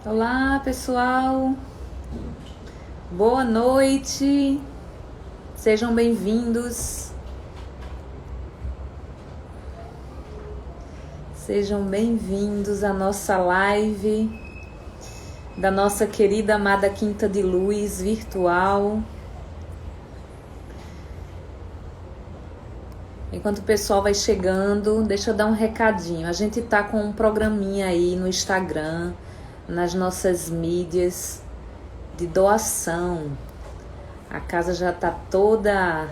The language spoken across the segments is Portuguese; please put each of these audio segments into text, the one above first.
Olá, pessoal. Boa noite. Sejam bem-vindos. Sejam bem-vindos à nossa live da nossa querida amada Quinta de Luz virtual. Enquanto o pessoal vai chegando, deixa eu dar um recadinho. A gente tá com um programinha aí no Instagram, nas nossas mídias de doação. A casa já tá toda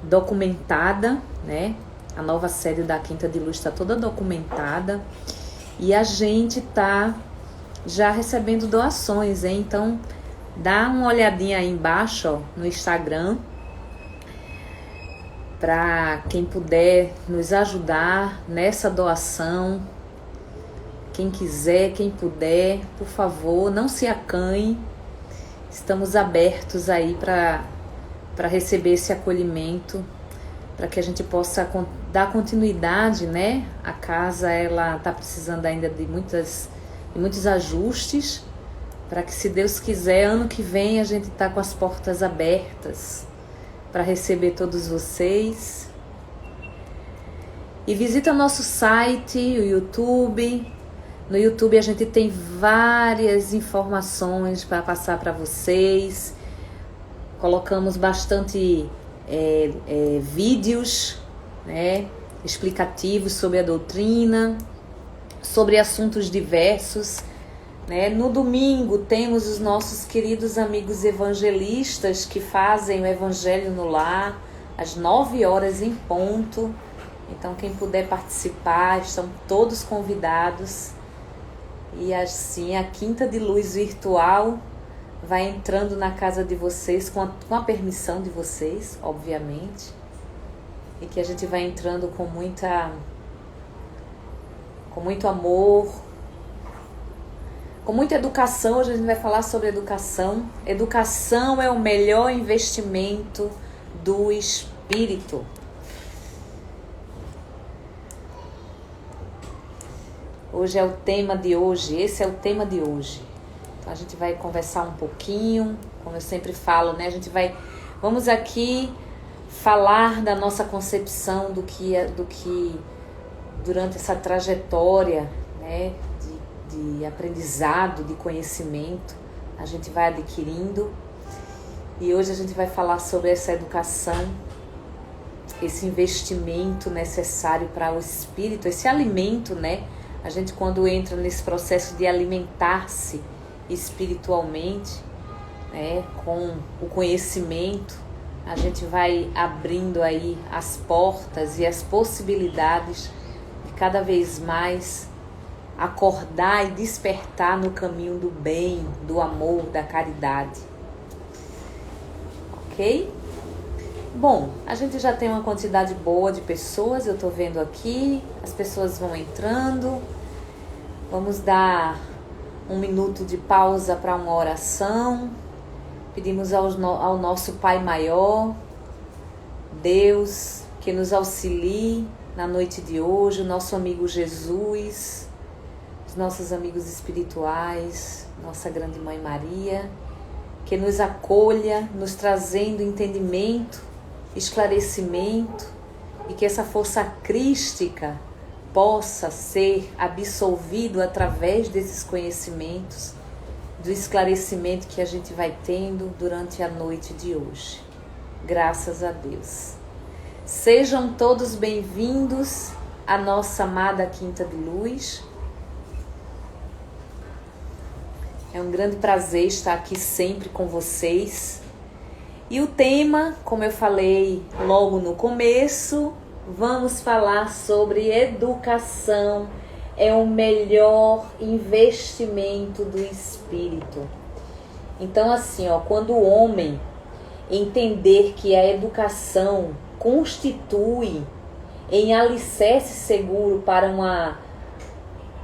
documentada, né? A nova sede da Quinta de Luz está toda documentada e a gente tá já recebendo doações, hein? Então dá uma olhadinha aí embaixo, ó, no Instagram, para quem puder nos ajudar nessa doação. Quem quiser, quem puder, por favor, não se acanhe. Estamos abertos aí para receber esse acolhimento, para que a gente possa dar continuidade, né? A casa, ela está precisando ainda de muitos ajustes, para que, se Deus quiser, ano que vem a gente está com as portas abertas para receber todos vocês. E visita nosso site, o YouTube. No YouTube a gente tem várias informações para passar para vocês. Colocamos bastante vídeos, né, explicativos sobre a doutrina, sobre assuntos diversos, né? No domingo temos os nossos queridos amigos evangelistas que fazem o Evangelho no Lar, às 9 horas em ponto. Então quem puder participar, estão todos convidados. E assim a Quinta de Luz virtual vai entrando na casa de vocês com a permissão de vocês, obviamente. E que a gente vai entrando com muito amor, com muita educação. Hoje a gente vai falar sobre educação. Educação é o melhor investimento do espírito. Hoje é o tema de hoje, esse é o tema de hoje. Então a gente vai conversar um pouquinho, como eu sempre falo, né? Vamos aqui falar da nossa concepção do que durante essa trajetória, né, de aprendizado, de conhecimento, a gente vai adquirindo. E hoje a gente vai falar sobre essa educação, esse investimento necessário para o espírito, esse alimento, né? A gente, quando entra nesse processo de alimentar-se espiritualmente, né, com o conhecimento, a gente vai abrindo aí as portas e as possibilidades de cada vez mais acordar e despertar no caminho do bem, do amor, da caridade. Ok? Bom, a gente já tem uma quantidade boa de pessoas, eu tô vendo aqui, as pessoas vão entrando. Vamos dar um minuto de pausa para uma oração. Pedimos ao nosso Pai Maior, Deus, que nos auxilie na noite de hoje, o nosso amigo Jesus, os nossos amigos espirituais, nossa grande Mãe Maria, que nos acolha, nos trazendo entendimento, esclarecimento, e que essa força crística possa ser absolvido através desses conhecimentos, do esclarecimento que a gente vai tendo durante a noite de hoje. Graças a Deus. Sejam todos bem-vindos à nossa amada Quinta de Luz. É um grande prazer estar aqui sempre com vocês. E o tema, como eu falei logo no começo, vamos falar sobre educação. É o melhor investimento do espírito. Então, assim, quando o homem entender que a educação constitui em alicerce seguro para uma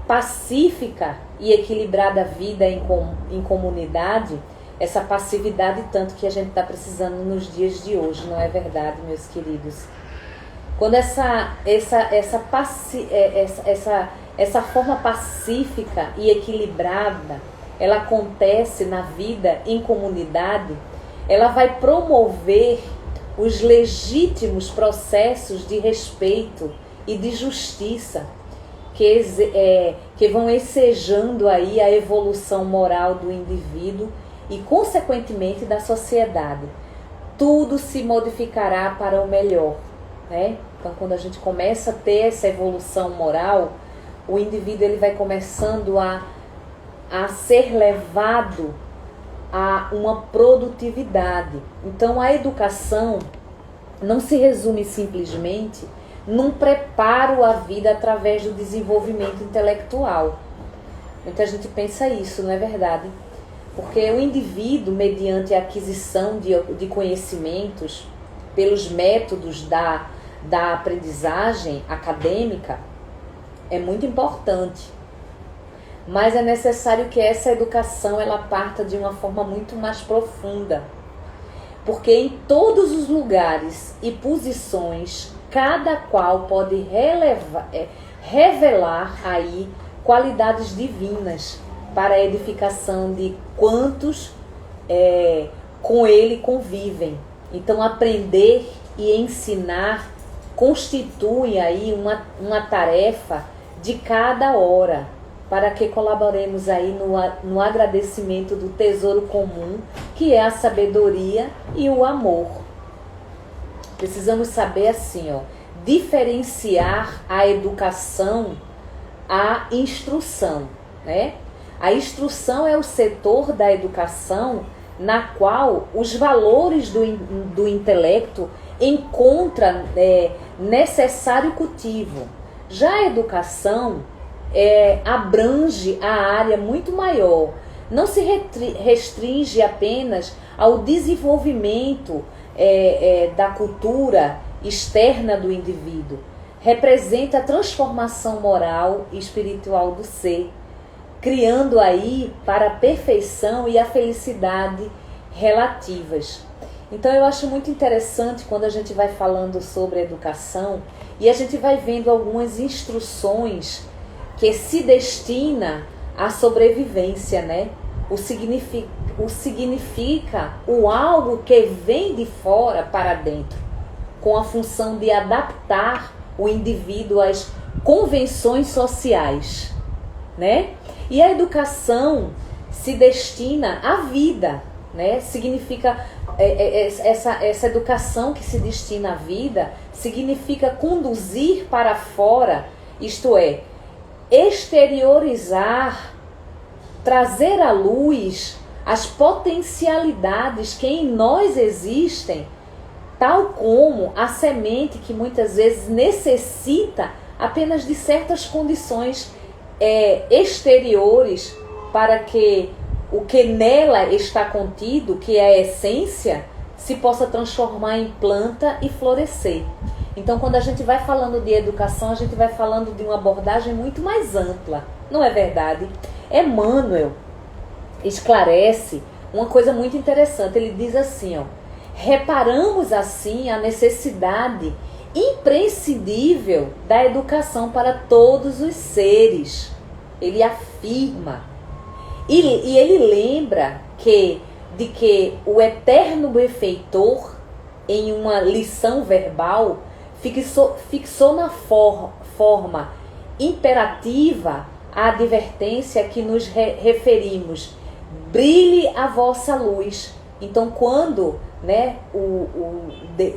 pacífica e equilibrada vida em comunidade, essa passividade tanto que a gente está precisando nos dias de hoje, não é verdade, meus queridos? Quando essa forma pacífica e equilibrada, ela acontece na vida em comunidade, ela vai promover os legítimos processos de respeito e de justiça que vão ensejando aí a evolução moral do indivíduo e, consequentemente, da sociedade. Tudo se modificará para o melhor, né? Então, quando a gente começa a ter essa evolução moral, o indivíduo ele vai começando a ser levado a uma produtividade. Então, a educação não se resume simplesmente num preparo à vida através do desenvolvimento intelectual. Muita gente pensa isso, não é verdade? Porque o indivíduo, mediante a aquisição de conhecimentos pelos métodos da aprendizagem acadêmica, é muito importante. Mas é necessário que essa educação ela parta de uma forma muito mais profunda. Porque em todos os lugares e posições, cada qual pode revelar aí qualidades divinas para a edificação de quantos com ele convivem. Então, aprender e ensinar constitui aí uma tarefa de cada hora, para que colaboremos aí no agradecimento do tesouro comum, que é a sabedoria e o amor. Precisamos saber assim, diferenciar a educação à instrução, né? A instrução é o setor da educação na qual os valores do intelecto encontram necessário cultivo. Já a educação abrange a área muito maior, não se restringe apenas ao desenvolvimento da cultura externa do indivíduo, representa a transformação moral e espiritual do ser, criando aí para a perfeição e a felicidade relativas. Então eu acho muito interessante quando a gente vai falando sobre educação e a gente vai vendo algumas instruções que se destina à sobrevivência, né? O significa o algo que vem de fora para dentro, com a função de adaptar o indivíduo às convenções sociais, né? E a educação se destina à vida, né? Significa essa educação que se destina à vida significa conduzir para fora, isto é, exteriorizar, trazer à luz as potencialidades que em nós existem, tal como a semente que muitas vezes necessita apenas de certas condições exteriores para que o que nela está contido, que é a essência, se possa transformar em planta e florescer. Então, quando a gente vai falando de educação, a gente vai falando de uma abordagem muito mais ampla, não é verdade? Emmanuel esclarece uma coisa muito interessante. Ele diz assim, reparamos assim a necessidade imprescindível da educação para todos os seres. Ele afirma. E ele lembra de que o eterno benfeitor, em uma lição verbal, fixou na forma imperativa a advertência que nos referimos: brilhe a vossa luz. Então, quando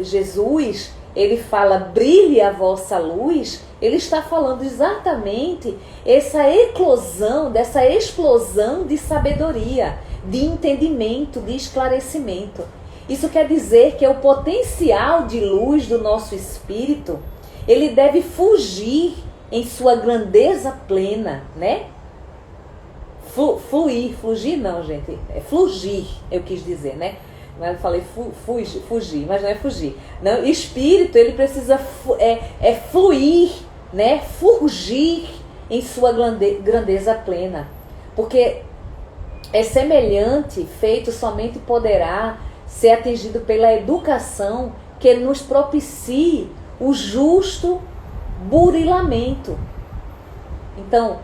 Jesus ele fala brilhe a vossa luz, ele está falando exatamente essa eclosão, dessa explosão de sabedoria, de entendimento, de esclarecimento. Isso quer dizer que o potencial de luz do nosso espírito, ele deve fugir em sua grandeza plena, né? Fugir não, gente, é flugir, eu quis dizer, né? Eu falei fugir, mas não é fugir. Não, espírito, ele precisa fluir, né? Fugir em sua grandeza plena. Porque é semelhante, feito somente poderá ser atingido pela educação que nos propicie o justo burilamento. Então,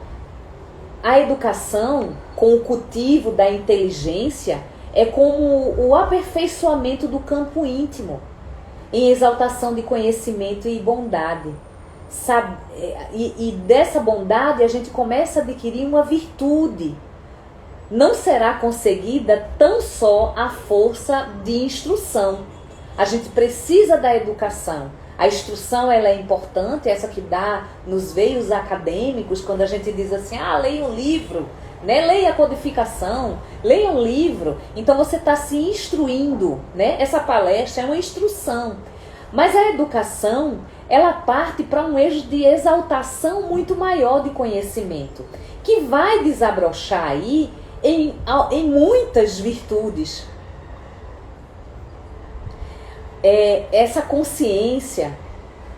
a educação, com o cultivo da inteligência, é como o aperfeiçoamento do campo íntimo, em exaltação de conhecimento e bondade. E dessa bondade a gente começa a adquirir uma virtude. Não será conseguida tão só a força de instrução. A gente precisa da educação. A instrução, ela é importante, essa que dá nos veios acadêmicos, quando a gente diz assim, leia um livro, né? Leia a codificação, leia um livro. Então você está se instruindo, né? Essa palestra é uma instrução. Mas a educação, ela parte para um eixo de exaltação muito maior de conhecimento, que vai desabrochar aí em muitas virtudes. Essa consciência,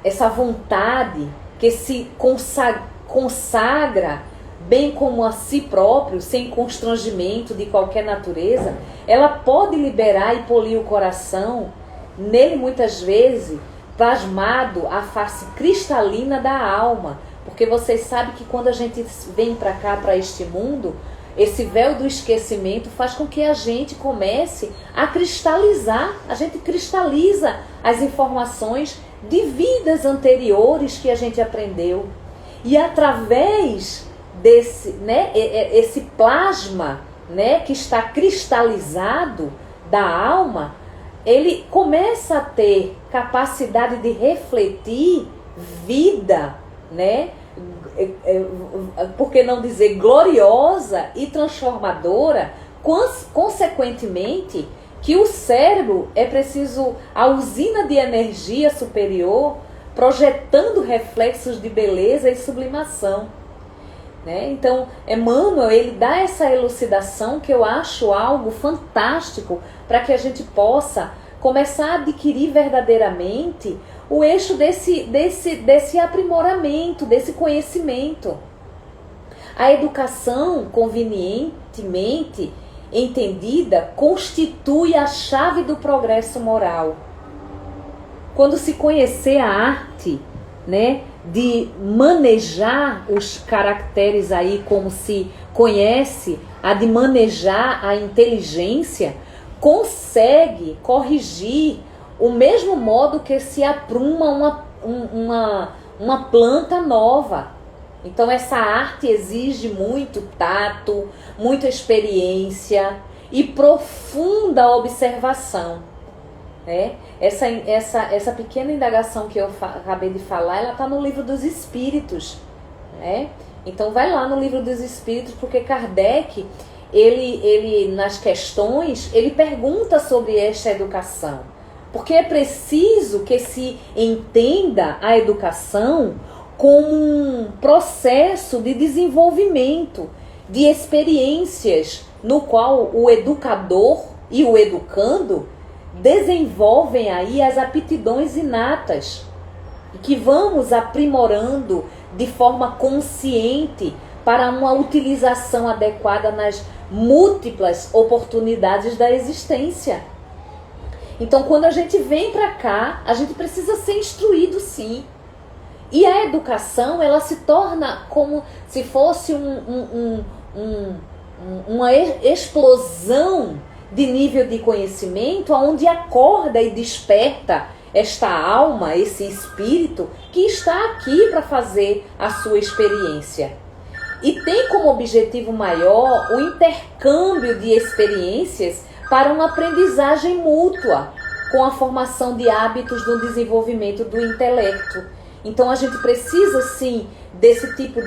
essa vontade que se consagra bem como a si próprio, sem constrangimento de qualquer natureza, ela pode liberar e polir o coração, nele muitas vezes plasmado a face cristalina da alma, porque vocês sabem que quando a gente vem para cá, para este mundo, esse véu do esquecimento faz com que a gente comece a cristalizar, a gente cristaliza as informações de vidas anteriores que a gente aprendeu. E através desse, né, esse plasma, né, que está cristalizado da alma, ele começa a ter capacidade de refletir vida, né? Por que não dizer gloriosa e transformadora, consequentemente que o cérebro é preciso a usina de energia superior, projetando reflexos de beleza e sublimação, né? Então, Emmanuel, ele dá essa elucidação que eu acho algo fantástico para que a gente possa começar a adquirir verdadeiramente o eixo desse aprimoramento, desse conhecimento. A educação, convenientemente entendida, constitui a chave do progresso moral. Quando se conhecer a arte, né, de manejar os caracteres aí, como se conhece a de manejar a inteligência, consegue corrigir o mesmo modo que se apruma uma planta nova. Então essa arte exige muito tato, muita experiência e profunda observação, né? Essa pequena indagação que eu acabei de falar, ela está no Livro dos Espíritos, né? Então vai lá no Livro dos Espíritos, porque Kardec, ele nas questões, ele pergunta sobre esta educação. Porque é preciso que se entenda a educação como um processo de desenvolvimento, de experiências, no qual o educador e o educando desenvolvem aí as aptidões inatas, que vamos aprimorando de forma consciente para uma utilização adequada nas múltiplas oportunidades da existência. Então, quando a gente vem para cá, a gente precisa ser instruído, sim. E a educação, ela se torna como se fosse uma explosão de nível de conhecimento, onde acorda e desperta esta alma, esse espírito que está aqui para fazer a sua experiência. E tem como objetivo maior o intercâmbio de experiências para uma aprendizagem mútua, com a formação de hábitos no desenvolvimento do intelecto. Então a gente precisa sim desse tipo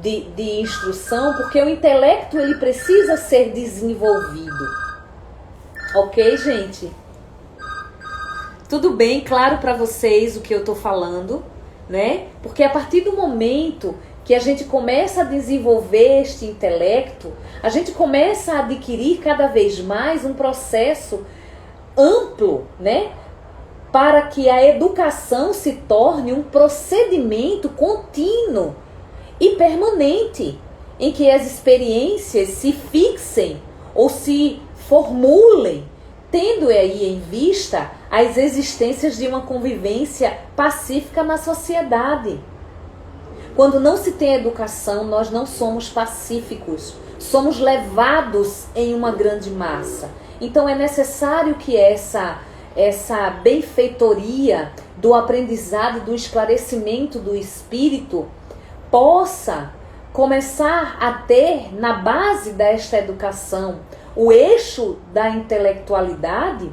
de instrução, porque o intelecto ele precisa ser desenvolvido. Ok, gente? Tudo bem, claro para vocês o que eu estou falando, né? Porque a partir do momento que a gente começa a desenvolver este intelecto, a gente começa a adquirir cada vez mais um processo amplo, né? Para que a educação se torne um procedimento contínuo e permanente, em que as experiências se fixem ou se formulem tendo aí em vista as existências de uma convivência pacífica na sociedade. Quando não se tem educação, nós não somos pacíficos, somos levados em uma grande massa. Então é necessário que essa benfeitoria do aprendizado, do esclarecimento do espírito, possa começar a ter, na base desta educação, o eixo da intelectualidade,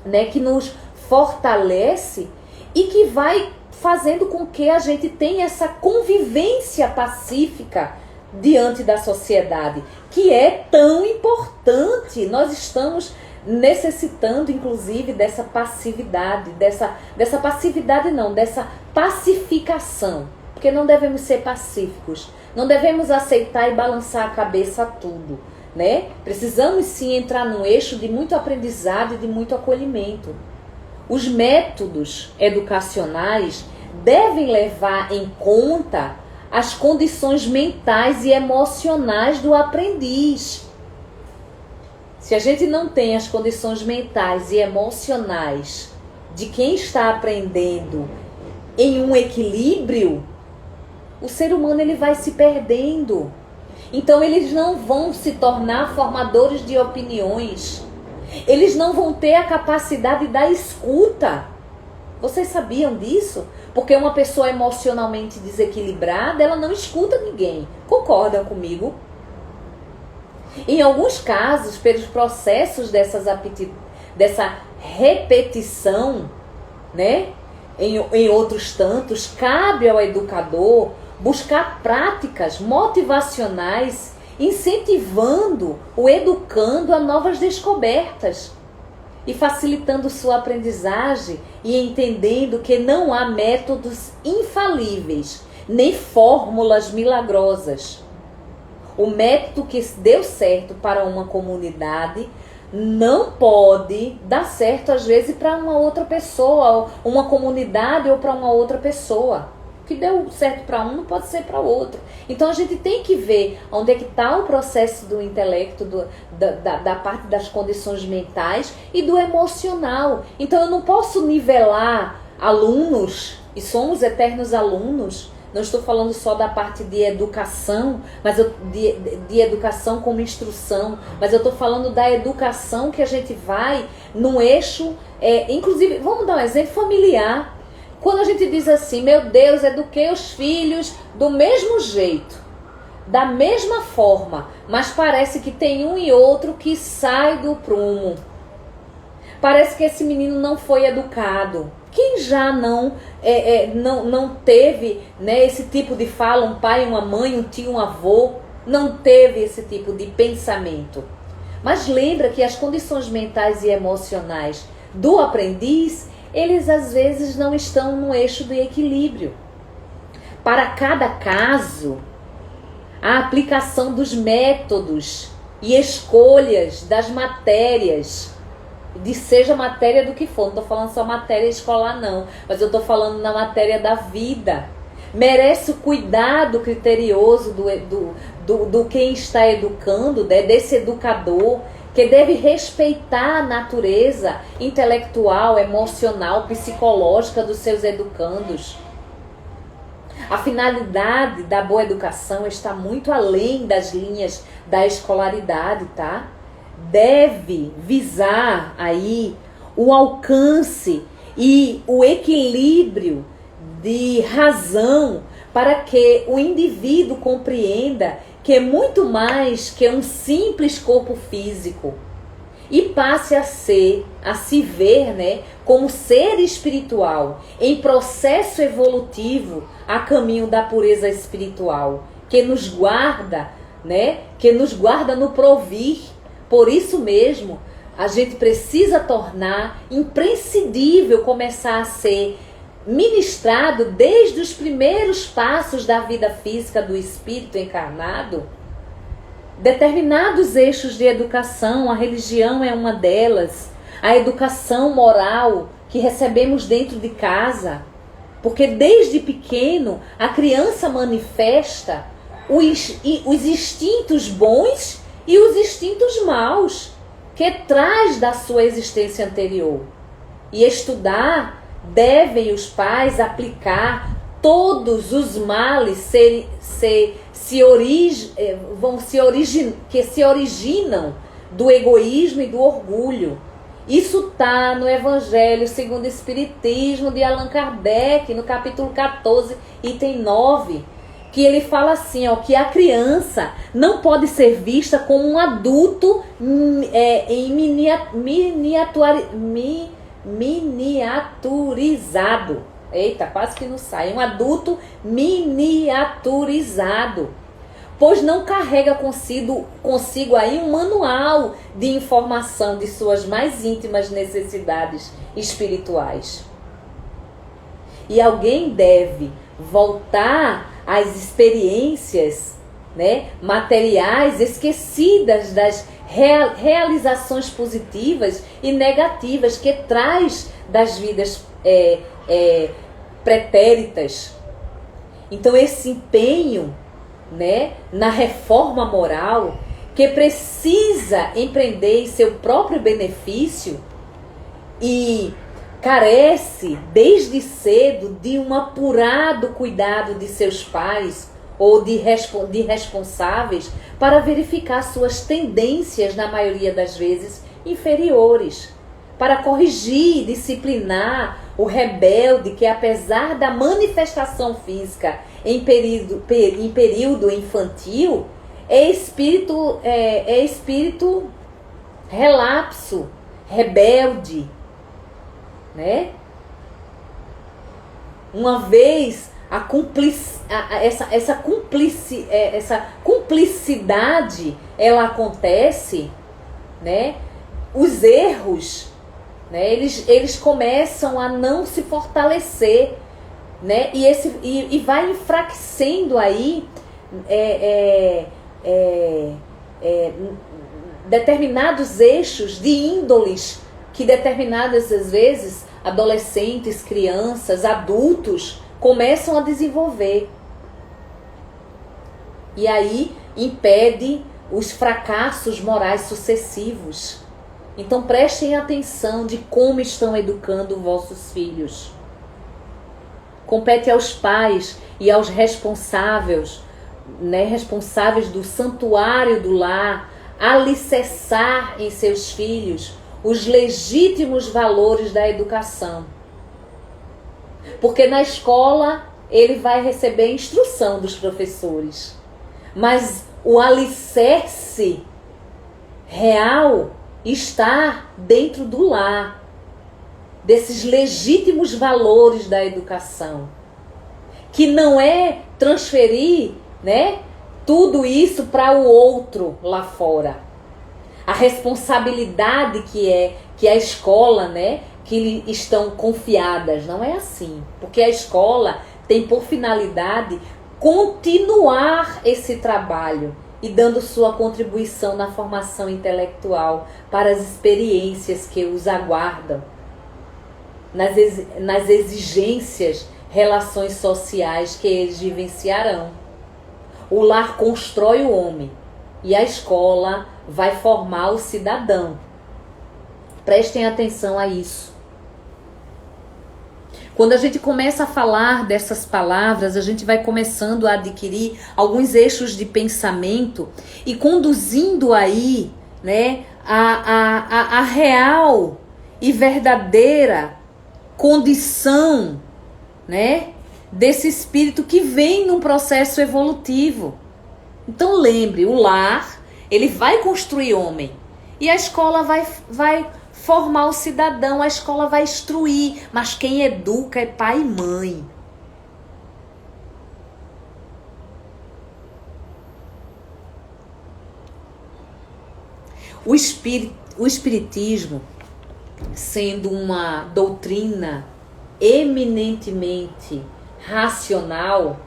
né, que nos fortalece e que vai fazendo com que a gente tenha essa convivência pacífica diante da sociedade, que é tão importante. Nós estamos necessitando, inclusive, dessa passividade, dessa pacificação, porque não devemos ser pacíficos, não devemos aceitar e balançar a cabeça a tudo, né? Precisamos sim entrar num eixo de muito aprendizado e de muito acolhimento. Os métodos educacionais devem levar em conta as condições mentais e emocionais do aprendiz. Se a gente não tem as condições mentais e emocionais de quem está aprendendo em um equilíbrio, o ser humano ele vai se perdendo. Então eles não vão se tornar formadores de opiniões. Eles não vão ter a capacidade da escuta. Vocês sabiam disso? Porque uma pessoa emocionalmente desequilibrada, ela não escuta ninguém. Concordam comigo? Em alguns casos, pelos processos dessa repetição, né? Em outros tantos, cabe ao educador buscar práticas motivacionais, incentivando o educando a novas descobertas e facilitando sua aprendizagem e entendendo que não há métodos infalíveis, nem fórmulas milagrosas. O método que deu certo para uma comunidade não pode dar certo, às vezes, para uma outra pessoa, uma comunidade ou para uma outra pessoa. O que deu certo para um não pode ser para outro. Então a gente tem que ver onde é que está o processo do intelecto, da parte das condições mentais e do emocional. Então eu não posso nivelar alunos, e somos eternos alunos. Não estou falando só da parte de educação, mas de educação como instrução, mas eu estou falando da educação que a gente vai num eixo, inclusive, vamos dar um exemplo familiar. Quando a gente diz assim, meu Deus, eduquei os filhos do mesmo jeito, da mesma forma, mas parece que tem um e outro que sai do prumo. Parece que esse menino não foi educado. Quem já não teve, né, esse tipo de fala, um pai, uma mãe, um tio, um avô, não teve esse tipo de pensamento. Mas lembra que as condições mentais e emocionais do aprendiz, eles às vezes não estão no eixo do equilíbrio. Para cada caso, a aplicação dos métodos e escolhas das matérias, seja matéria do que for, não estou falando só matéria escolar não, mas eu estou falando na matéria da vida, merece o cuidado criterioso do quem está educando, né, desse educador, que deve respeitar a natureza intelectual, emocional, psicológica dos seus educandos. A finalidade da boa educação está muito além das linhas da escolaridade, tá? Deve visar aí o alcance e o equilíbrio de razão para que o indivíduo compreenda que é muito mais que um simples corpo físico e passe a se ver, né, como ser espiritual em processo evolutivo a caminho da pureza espiritual, que nos guarda, né, que nos guarda no provir. Por isso mesmo, a gente precisa tornar imprescindível começar a ser ministrado desde os primeiros passos da vida física do espírito encarnado determinados eixos de educação. A religião é uma delas, a educação moral que recebemos dentro de casa, porque desde pequeno a criança manifesta os instintos bons e os instintos maus. que traz da sua existência anterior. E estudar, devem os pais aplicar todos os males que se originam do egoísmo e do orgulho. Isso está no Evangelho segundo o Espiritismo de Allan Kardec, no capítulo 14, item 9, que ele fala assim, ó, que a criança não pode ser vista como um adulto miniaturizado. Eita, quase que não sai. Um adulto miniaturizado, pois não carrega consigo aí um manual de informação de suas mais íntimas necessidades espirituais. E alguém deve voltar às experiências, né, materiais esquecidas das realizações positivas e negativas que traz das vidas pretéritas. Então esse empenho, né, na reforma moral, que precisa empreender em seu próprio benefício e carece desde cedo de um apurado cuidado de seus pais ou de responsáveis para verificar suas tendências, na maioria das vezes, inferiores, para corrigir e disciplinar o rebelde que, apesar da manifestação física em período infantil, é espírito relapso, rebelde, né? Uma vez essa cumplicidade ela acontece, né? Os erros, né? Eles começam a não se fortalecer, né? E vai enfraquecendo aí determinados eixos de índoles que determinadas vezes adolescentes, crianças, adultos começam a desenvolver. E aí impede os fracassos morais sucessivos. Então prestem atenção de como estão educando vossos filhos. Compete aos pais e aos responsáveis, né, responsáveis do santuário do lar, alicerçar em seus filhos os legítimos valores da educação. Porque na escola ele vai receber instrução dos professores, mas o alicerce real está dentro do lar, desses legítimos valores da educação, que não é transferir, né, tudo isso para o outro lá fora. A responsabilidade que a escola, né, que estão confiadas, não é assim. Porque a escola tem por finalidade continuar esse trabalho e dando sua contribuição na formação intelectual para as experiências que os aguardam, nas exigências, relações sociais que eles vivenciarão. O lar constrói o homem e a escola vai formar o cidadão. Prestem atenção a isso. Quando a gente começa a falar dessas palavras, a gente vai começando a adquirir alguns eixos de pensamento e conduzindo aí, né, a real e verdadeira condição, né, desse espírito que vem num processo evolutivo. Então lembre, o lar, ele vai construir homem e a escola vai formar o cidadão, a escola vai instruir, mas quem educa é pai e mãe. O espiritismo, sendo uma doutrina eminentemente racional,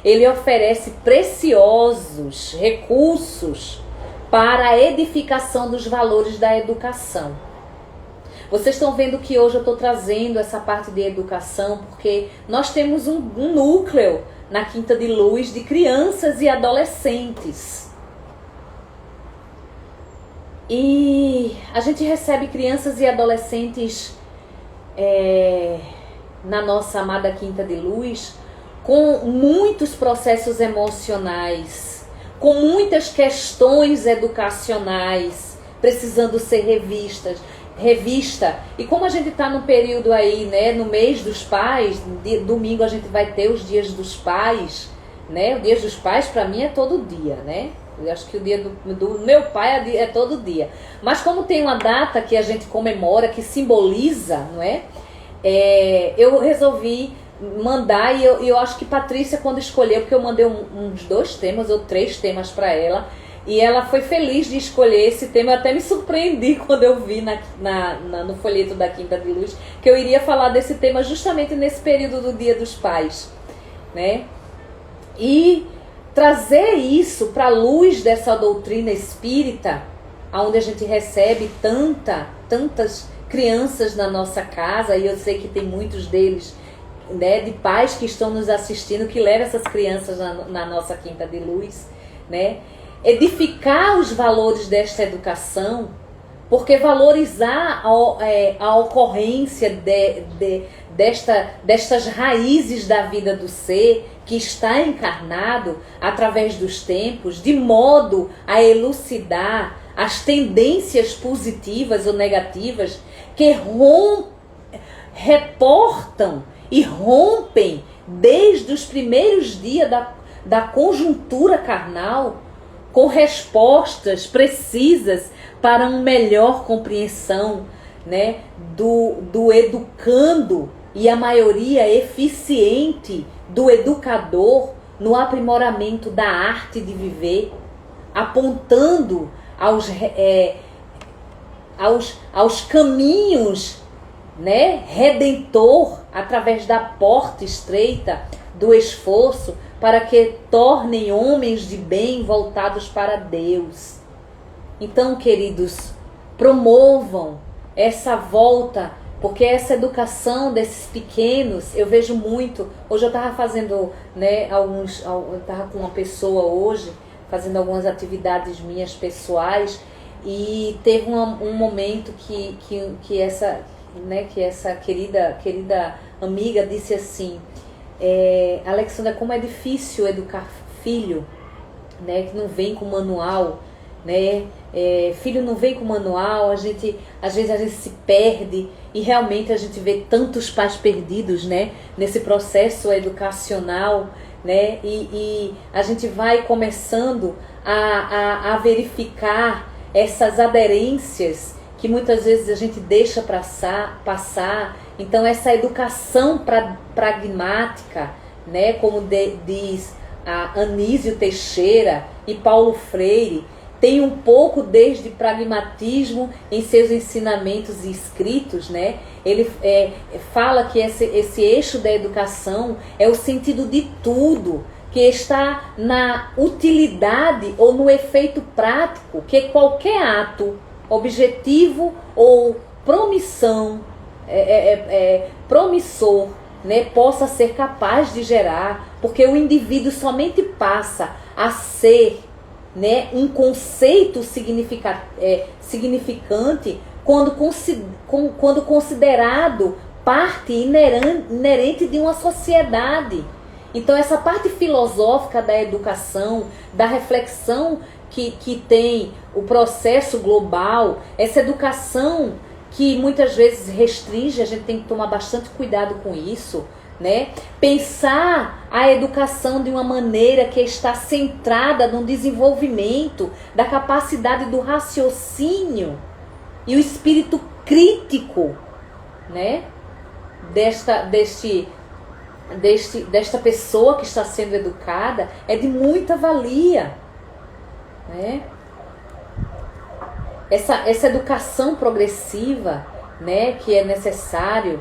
ele oferece preciosos recursos para a edificação dos valores da educação. Vocês estão vendo que hoje eu estou trazendo essa parte de educação porque nós temos um núcleo na Quinta de Luz de crianças e adolescentes. E a gente recebe crianças e adolescentes na nossa amada Quinta de Luz com muitos processos emocionais, com muitas questões educacionais precisando ser revista. E como a gente está no período aí, né, no mês dos pais, domingo a gente vai ter os dias dos pais, né? O dia dos pais para mim é todo dia, né? Eu acho que o dia do meu pai é todo dia. Mas como tem uma data que a gente comemora, que simboliza, não é? Eu resolvi mandar, e eu acho que Patrícia, quando escolheu, porque eu mandei uns 2 temas ou 3 temas para ela, e ela foi feliz de escolher esse tema. Eu até me surpreendi quando eu vi no folheto da Quinta de Luz que eu iria falar desse tema justamente nesse período do Dia dos Pais, né? E trazer isso para a luz dessa doutrina espírita, onde a gente recebe tantas crianças na nossa casa, e eu sei que tem muitos deles, né, de pais que estão nos assistindo, que levam essas crianças na nossa Quinta de Luz, né? Edificar os valores desta educação, porque valorizar a ocorrência destas raízes da vida do ser que está encarnado através dos tempos, de modo a elucidar as tendências positivas ou negativas que reportam e rompem desde os primeiros dias da conjuntura carnal, com respostas precisas para uma melhor compreensão, né, do educando, e a maioria eficiente do educador no aprimoramento da arte de viver, apontando aos caminhos, né, redentor, através da porta estreita do esforço, para que tornem homens de bem voltados para Deus. Então, queridos, promovam essa volta, porque essa educação desses pequenos, eu vejo muito. Hoje eu estava fazendo, né, eu estava com uma pessoa hoje, fazendo algumas atividades minhas pessoais, e teve um momento que essa querida amiga disse assim: Alexandra, como é difícil educar filho, né, que não vem com manual, né? Filho não vem com manual, às vezes a gente se perde, e realmente a gente vê tantos pais perdidos, né, nesse processo educacional, né? E a gente vai começando a verificar essas aderências que muitas vezes a gente deixa passar. Então essa educação pragmática, né, como diz a Anísio Teixeira e Paulo Freire, tem um pouco desde pragmatismo em seus ensinamentos e escritos, né? Ele fala que esse eixo da educação é o sentido de tudo, que está na utilidade ou no efeito prático que qualquer ato objetivo ou promissor, né, possa ser capaz de gerar, porque o indivíduo somente passa a ser, né, um conceito significante quando considerado parte inerente de uma sociedade. Então essa parte filosófica da educação, da reflexão que tem o processo global, essa educação que muitas vezes restringe, a gente tem que tomar bastante cuidado com isso, né? Pensar a educação de uma maneira que está centrada no desenvolvimento da capacidade do raciocínio e o espírito crítico, né, desta pessoa que está sendo educada, é de muita valia, né? Essa educação progressiva, né, que é necessário,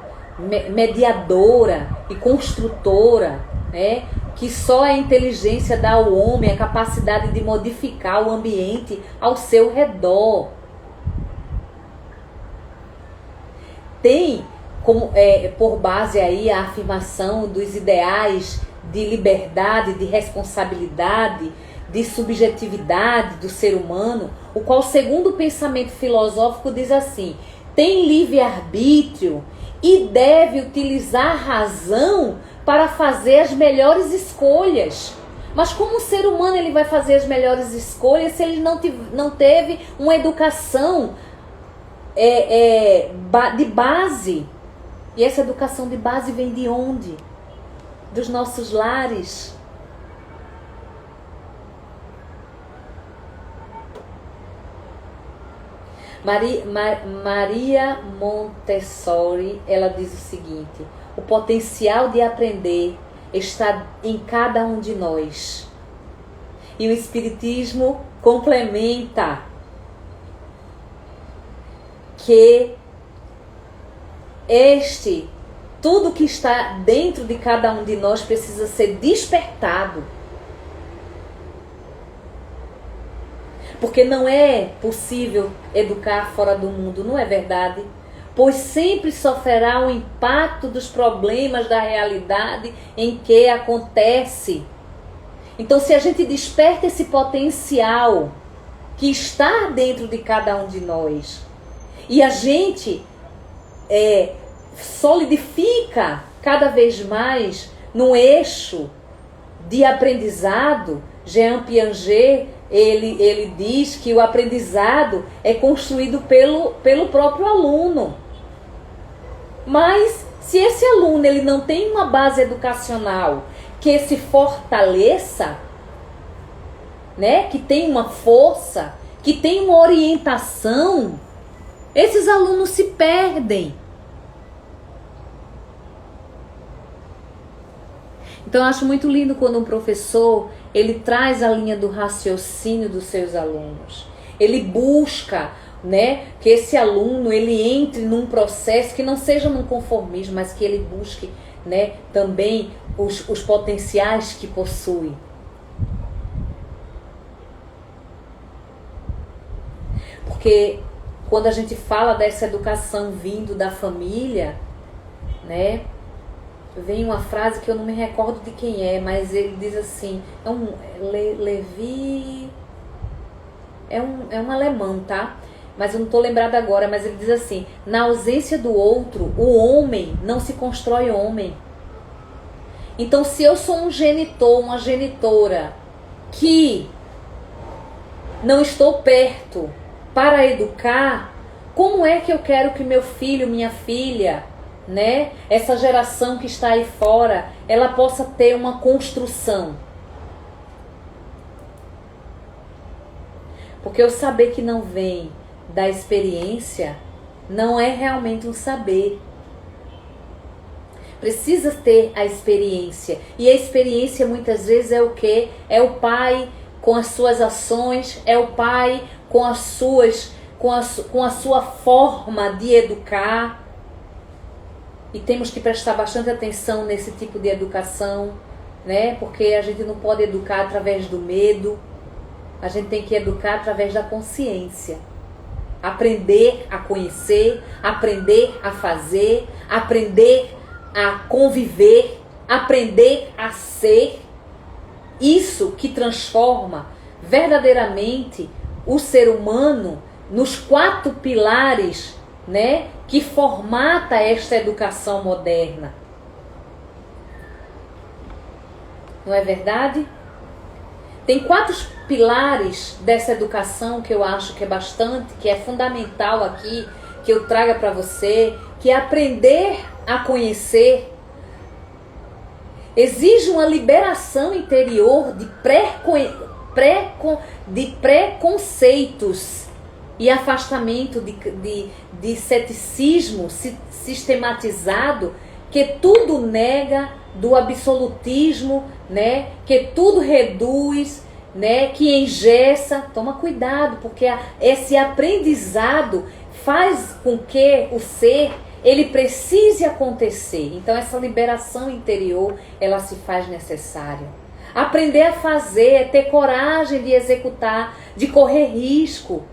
mediadora e construtora, né, que só a inteligência dá ao homem a capacidade de modificar o ambiente ao seu redor. Tem como por base aí a afirmação dos ideais de liberdade, de responsabilidade, de subjetividade do ser humano, o qual, segundo o pensamento filosófico, diz assim: tem livre-arbítrio e deve utilizar a razão para fazer as melhores escolhas. Mas como o ser humano ele vai fazer as melhores escolhas se ele não teve uma educação de base? E essa educação de base vem de onde? Dos nossos lares. Maria Montessori, ela diz o seguinte: o potencial de aprender está em cada um de nós. E o Espiritismo complementa que tudo que está dentro de cada um de nós precisa ser despertado. Porque não é possível educar fora do mundo, não é verdade? Pois sempre sofrerá o impacto dos problemas da realidade em que acontece. Então, se a gente desperta esse potencial que está dentro de cada um de nós, e a gente solidifica cada vez mais no eixo de aprendizado, Jean Piaget, ele diz que o aprendizado é construído pelo próprio aluno. Mas se esse aluno ele não tem uma base educacional que se fortaleça, né, que tem uma força, que tem uma orientação, esses alunos se perdem. Então eu acho muito lindo quando um professor ele traz a linha do raciocínio dos seus alunos. Ele busca, né, que esse aluno ele entre num processo que não seja num conformismo, mas que ele busque, né, também os potenciais que possui. Porque quando a gente fala dessa educação vindo da família, né, vem uma frase que eu não me recordo de quem é, mas ele diz assim, Levi, é um alemão, tá? Mas eu não estou lembrada agora, mas ele diz assim: na ausência do outro, o homem não se constrói homem. Então, se eu sou um genitor, uma genitora, que não estou perto para educar, como é que eu quero que meu filho, minha filha, né, essa geração que está aí fora, ela possa ter uma construção? Porque o saber que não vem da experiência não é realmente um saber. Precisa ter a experiência. E a experiência muitas vezes é o quê? É o pai com as suas ações, é o pai com a sua forma de educar. E temos que prestar bastante atenção nesse tipo de educação, né? Porque a gente não pode educar através do medo. A gente tem que educar através da consciência. Aprender a conhecer, aprender a fazer, aprender a conviver, aprender a ser. Isso que transforma verdadeiramente o ser humano nos 4 pilares, né, que formata esta educação moderna. Não é verdade? Tem 4 pilares dessa educação que eu acho que é bastante, que é fundamental aqui, que eu traga para você, que é aprender a conhecer. Exige uma liberação interior de preconceitos e afastamento de ceticismo sistematizado, que tudo nega, do absolutismo, né, que tudo reduz, né, que engessa. Toma cuidado, porque esse aprendizado faz com que o ser ele precise acontecer. Então essa liberação interior ela se faz necessária. Aprender a fazer é ter coragem de executar, de correr risco,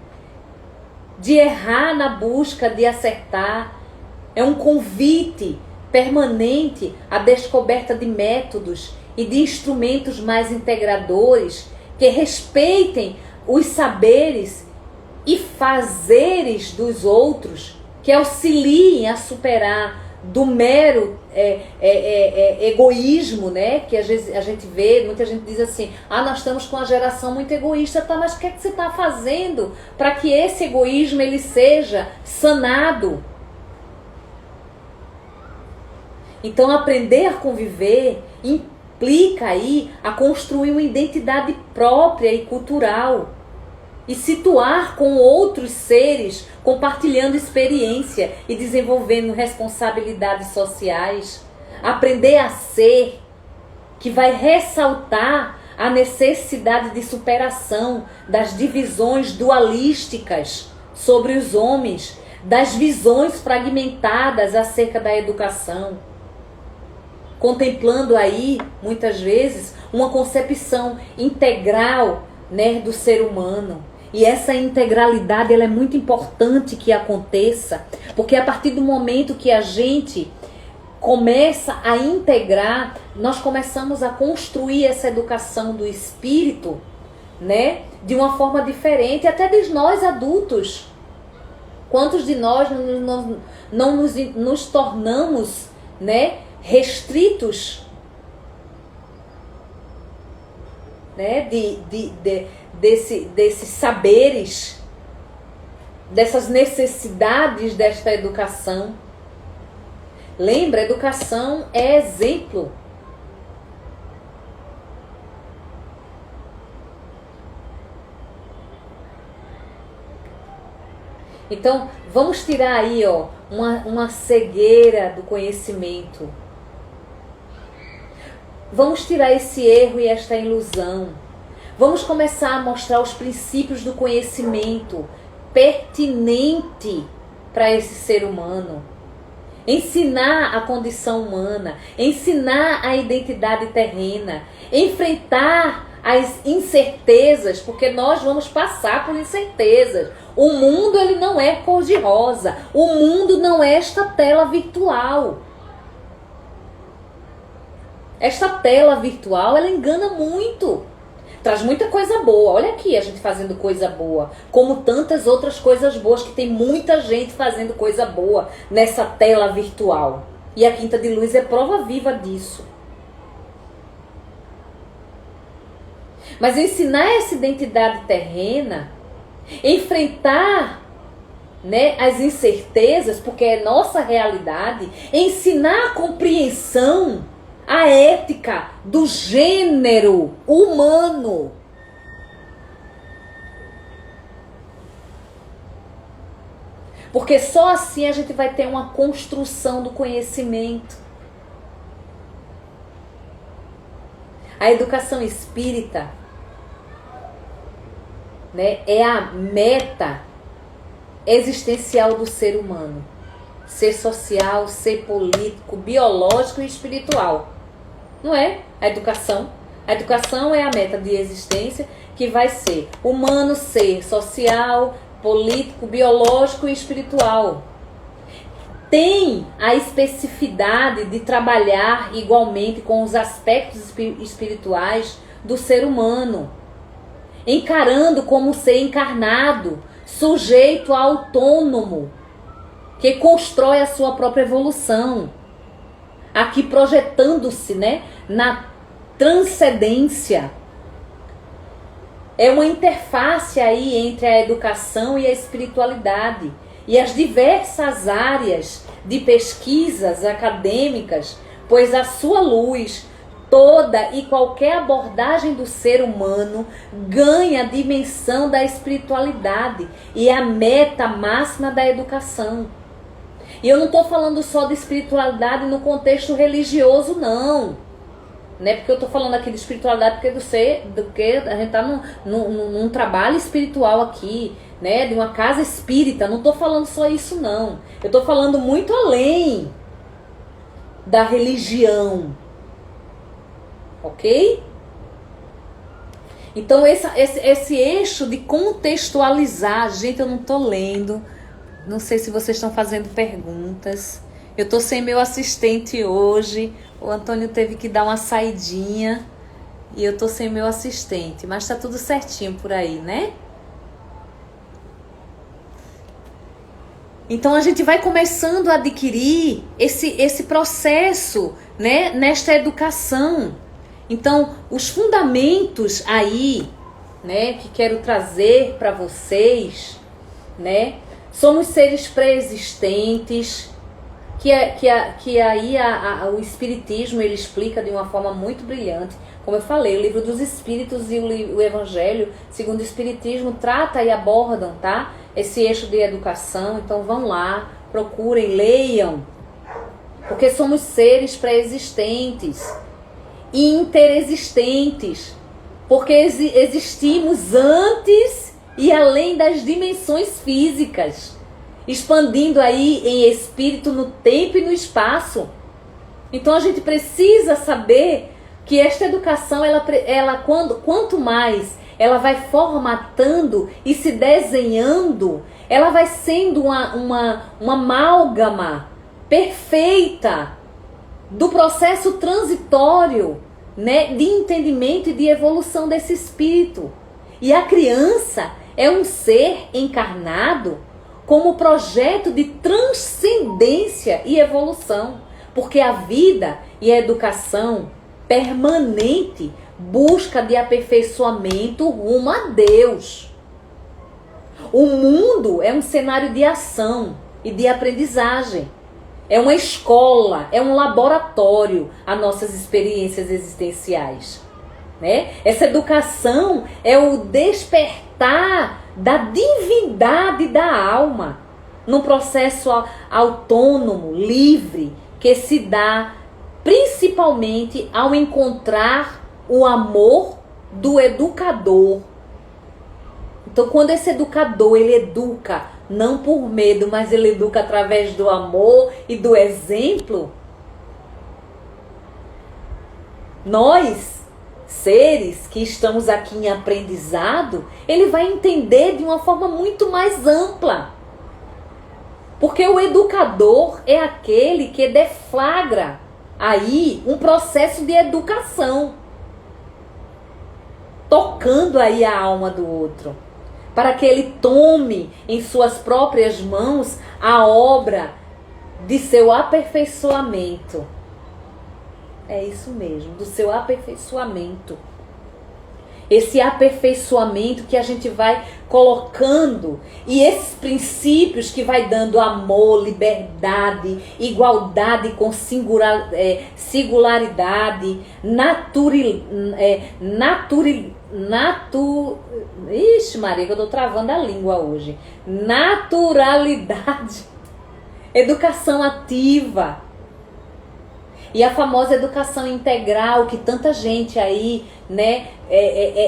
de errar na busca de acertar. É um convite permanente à descoberta de métodos e de instrumentos mais integradores que respeitem os saberes e fazeres dos outros, que auxiliem a superar do mero egoísmo, né? Que às vezes a gente vê, muita gente diz assim, nós estamos com uma geração muito egoísta, tá, mas o que é que você está fazendo para que esse egoísmo ele seja sanado? Então aprender a conviver implica aí a construir uma identidade própria e cultural e situar com outros seres, compartilhando experiência e desenvolvendo responsabilidades sociais. Aprender a ser, que vai ressaltar a necessidade de superação das divisões dualísticas sobre os homens, das visões fragmentadas acerca da educação. Contemplando aí, muitas vezes, uma concepção integral, né, do ser humano. E essa integralidade ela é muito importante que aconteça, porque a partir do momento que a gente começa a integrar, nós começamos a construir essa educação do espírito, né, de uma forma diferente, até de nós adultos. Quantos de nós não nos tornamos, né, restritos, né, desses saberes, dessas necessidades desta educação. Lembra, educação é exemplo. Então, vamos tirar aí, uma cegueira do conhecimento. Vamos tirar esse erro e esta ilusão. Vamos começar a mostrar os princípios do conhecimento pertinente para esse ser humano. Ensinar a condição humana, ensinar a identidade terrena, enfrentar as incertezas, porque nós vamos passar por incertezas. O mundo ele não é cor-de-rosa, o mundo não é esta tela virtual. Esta tela virtual, ela engana muito. Traz muita coisa boa. Olha aqui a gente fazendo coisa boa. Como tantas outras coisas boas, que tem muita gente fazendo coisa boa nessa tela virtual. E a Quinta de Luz é prova viva disso. Mas ensinar essa identidade terrena, enfrentar, né, as incertezas, porque é nossa realidade, ensinar a compreensão, a ética do gênero humano. Porque só assim a gente vai ter uma construção do conhecimento. A educação espírita, né, é a meta existencial do ser humano. Ser social, ser político, biológico e espiritual. Não é? A educação. A educação é a meta de existência, que vai ser humano, ser social, político, biológico e espiritual. Tem a especificidade de trabalhar igualmente com os aspectos espirituais do ser humano, encarando como ser encarnado, sujeito autônomo, que constrói a sua própria evolução, aqui projetando-se, né, na transcendência. É uma interface aí entre a educação e a espiritualidade, e as diversas áreas de pesquisas acadêmicas, pois a sua luz, toda e qualquer abordagem do ser humano ganha a dimensão da espiritualidade e é a meta máxima da educação. E eu não estou falando só de espiritualidade no contexto religioso, não. Né? Porque eu estou falando aqui de espiritualidade porque a gente está num trabalho espiritual aqui, né? De uma casa espírita. Não estou falando só isso, não. Eu estou falando muito além da religião. Ok? Então esse eixo de contextualizar, gente, eu não estou lendo. Não sei se vocês estão fazendo perguntas. Eu tô sem meu assistente hoje. O Antônio teve que dar uma saidinha. e eu tô sem meu assistente, mas tá tudo certinho por aí, né? Então a gente vai começando a adquirir esse processo, né, nesta educação. Então, os fundamentos aí, né, que quero trazer para vocês, né, somos seres pré-existentes, que aí o Espiritismo ele explica de uma forma muito brilhante. Como eu falei, o Livro dos Espíritos e o Evangelho, segundo o Espiritismo, trata e abordam, tá? Esse eixo de educação. Então vão lá, procurem, leiam, porque somos seres pré-existentes e interexistentes, porque existimos antes e além das dimensões físicas, expandindo aí em espírito no tempo e no espaço. Então a gente precisa saber que esta educação, quanto mais ela vai formatando e se desenhando, ela vai sendo uma amálgama perfeita do processo transitório, né, de entendimento e de evolução desse espírito. E a criança é um ser encarnado como projeto de transcendência e evolução, porque a vida e a educação permanente busca de aperfeiçoamento rumo a Deus. O mundo é um cenário de ação e de aprendizagem. É uma escola, é um laboratório as nossas experiências existenciais, né? Essa educação é o despertar da divindade da alma, num processo autônomo, livre, que se dá principalmente ao encontrar o amor do educador. Então, quando esse educador, ele educa não por medo, mas ele educa através do amor e do exemplo, nós, seres que estamos aqui em aprendizado, ele vai entender de uma forma muito mais ampla. Porque o educador é aquele que deflagra aí um processo de educação, tocando aí a alma do outro, para que ele tome em suas próprias mãos a obra de seu aperfeiçoamento. É isso mesmo, do seu aperfeiçoamento. Esse aperfeiçoamento que a gente vai colocando, e esses princípios que vai dando amor, liberdade, igualdade com singularidade, Ixi, Maria, que eu tô travando a língua hoje. Naturalidade, educação ativa. E a famosa educação integral que tanta gente aí, né,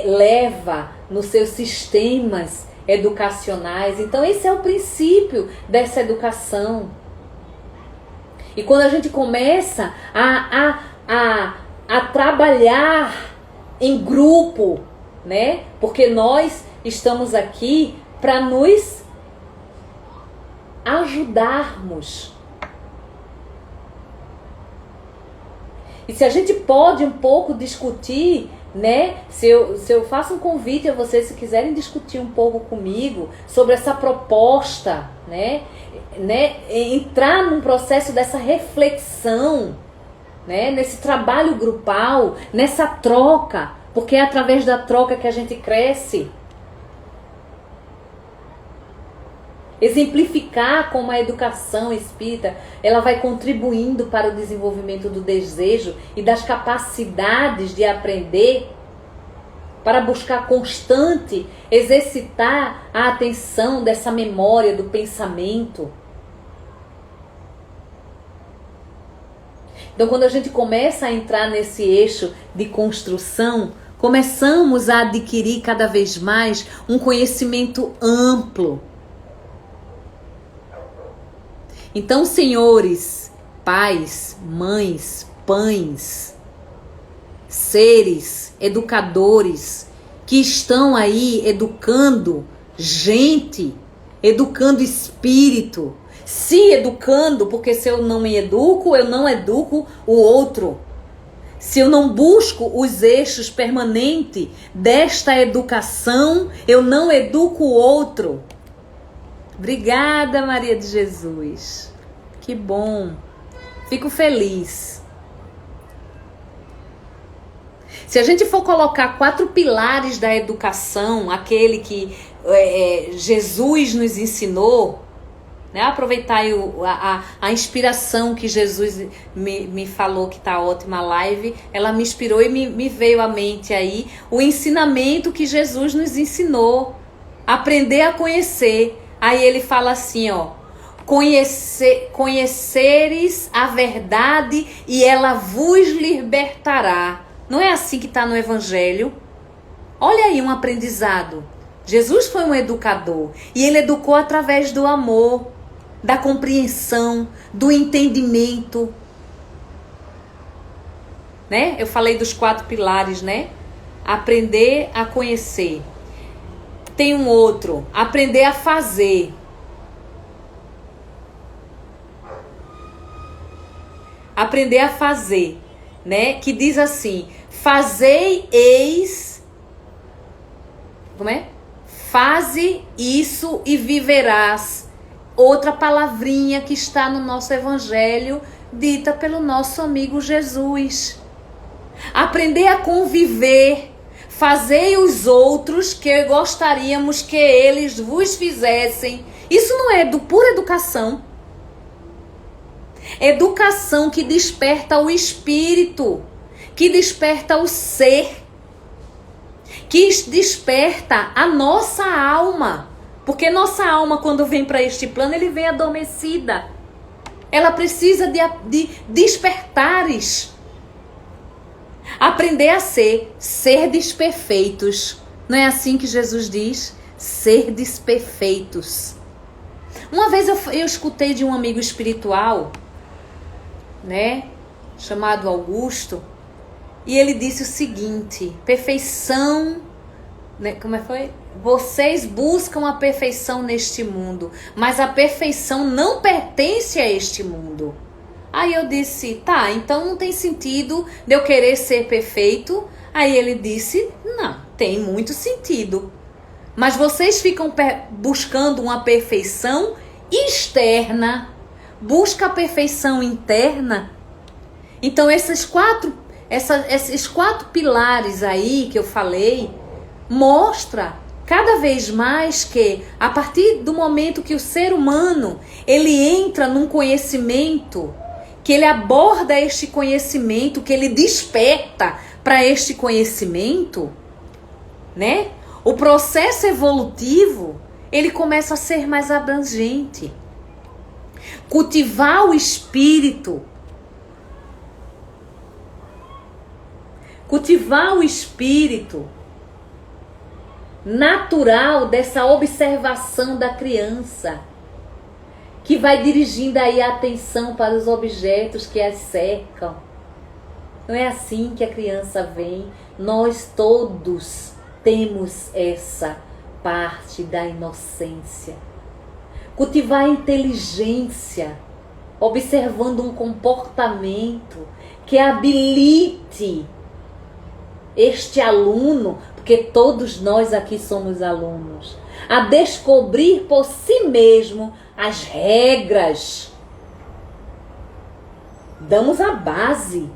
leva nos seus sistemas educacionais. Então esse é o princípio dessa educação. E quando a gente começa a trabalhar em grupo, né, porque nós estamos aqui para nos ajudarmos. E se a gente pode um pouco discutir, né? Se eu faço um convite a vocês, se quiserem discutir um pouco comigo sobre essa proposta, né? Entrar num processo dessa reflexão, né? Nesse trabalho grupal, nessa troca, porque é através da troca que a gente cresce. Exemplificar como a educação espírita, ela vai contribuindo para o desenvolvimento do desejo e das capacidades de aprender, para buscar constante, exercitar a atenção dessa memória do pensamento. Então, quando a gente começa a entrar nesse eixo de construção, começamos a adquirir cada vez mais um conhecimento amplo. Então, senhores, pais, mães, pães, seres, educadores, que estão aí educando gente, educando espírito, se educando, porque se eu não me educo, eu não educo o outro. Se eu não busco os eixos permanentes desta educação, eu não educo o outro. Obrigada, Maria de Jesus. Que bom. Fico feliz. Se a gente for colocar 4 pilares da educação, aquele que Jesus nos ensinou, né? Aproveitar aí a inspiração que Jesus me falou, que tá ótima a live, ela me inspirou e me veio à mente aí o ensinamento que Jesus nos ensinou, aprender a conhecer. Aí ele fala assim, ó, conheceres a verdade e ela vos libertará. Não é assim que está no Evangelho? Olha aí um aprendizado. Jesus foi um educador e ele educou através do amor, da compreensão, do entendimento. Né? Eu falei dos 4 pilares, né? Aprender a conhecer. Tem um outro, aprender a fazer. Aprender a fazer, né? Que diz assim, fazei eis, como é? Faze isso e viverás. Outra palavrinha que está no nosso evangelho, dita pelo nosso amigo Jesus. Aprender a conviver. Fazei os outros que gostaríamos que eles vos fizessem. Isso não é pura educação. Educação que desperta o espírito, que desperta o ser, que desperta a nossa alma. Porque nossa alma, quando vem para este plano, ele vem adormecida. Ela precisa de despertares. Aprender a serdes perfeitos. Não é assim que Jesus diz? Serdes perfeitos. Uma vez eu escutei de um amigo espiritual, né, chamado Augusto, e ele disse o seguinte, perfeição, né, como foi? Vocês buscam a perfeição neste mundo, mas a perfeição não pertence a este mundo. Aí eu disse, tá, então não tem sentido de eu querer ser perfeito. Aí ele disse, não, tem muito sentido. Mas vocês ficam buscando uma perfeição externa. Busca a perfeição interna. Então esses 4 pilares aí que eu falei, mostra cada vez mais que a partir do momento que o ser humano ele entra num conhecimento, que ele aborda este conhecimento, que ele desperta para este conhecimento, né? O processo evolutivo, ele começa a ser mais abrangente. Cultivar o espírito. Cultivar o espírito natural dessa observação da criança, que vai dirigindo aí a atenção para os objetos que as cercam. Não é assim que a criança vem. Nós todos temos essa parte da inocência. Cultivar a inteligência, observando um comportamento que habilite este aluno, porque todos nós aqui somos alunos, a descobrir por si mesmo as regras. Damos a base,